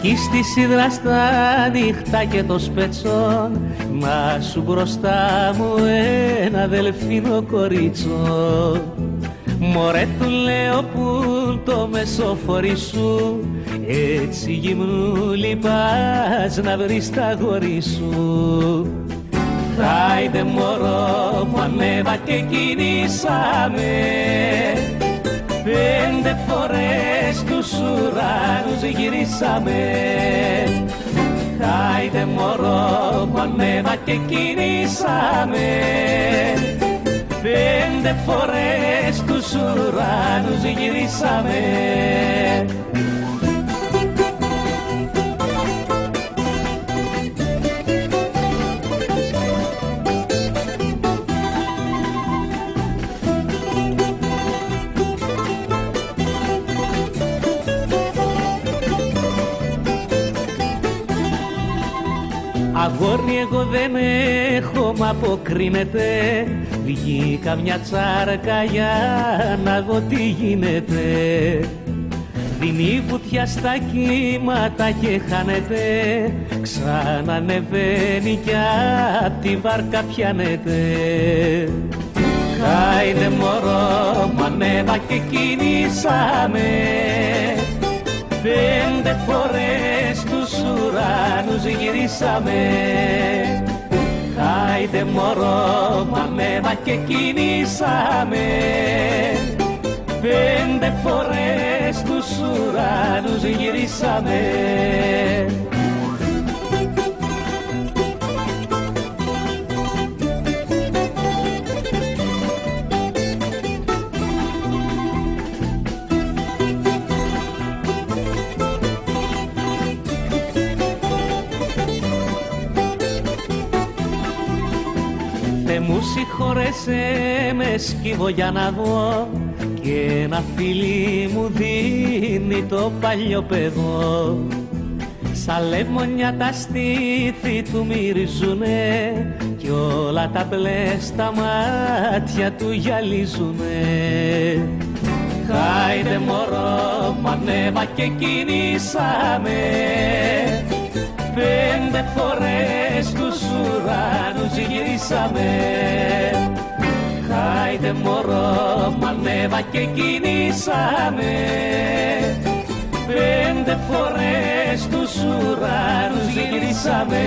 Εκεί στη σίδρα στα νύχτα και το σπετσόν, να σου μπροστά μου ένα δελφίνο κορίτσο. Μωρέ του λέω που το μεσοφορί σου, έτσι γυμνούλη πας να βρεις τα αγόρι σου. Χάιντε μωρό μου ανέβα και κινήσαμε, 5 φορές τους ουρανούς γυρίσαμε. Χάιντε μωρό μου ανέβα και κινήσαμε, 5 φορές τους ουρανούς γυρίσαμε. Αγόρι εγώ δεν έχω μ' αποκρίνεται, βγήκα μια τσάρκα για να δω τι γίνεται. Δίνει βουτιά στα κύματα και χάνεται, ξανανεβαίνει κι απ' τη βάρκα πιάνεται. Χάιντε μωρό μου ανέβα και κινήσαμε, 5 φορές τους ουρανούς γυρίσαμε. Χάιντε μωρό μου ανέβα και κινήσαμε, 5 φορές τους ουρανούς γυρίσαμε. Μου συγχωρέσαι με σκύβω για να δω, και ένα φίλι μου δίνει το παλιό παιδό. Σαν λεμονιά τα στήθη του μυρίζουνε, κι όλα τα μπλε στα μάτια του γυαλίζουνε. Χάιντε μωρό μου ανέβα και κινήσαμε, 5 φορές τους ουρανούς γυρίσαμε. Χάιντε μωρό μου ανέβα και κινήσαμε, 5 φορές τους ουρανούς γυρίσαμε.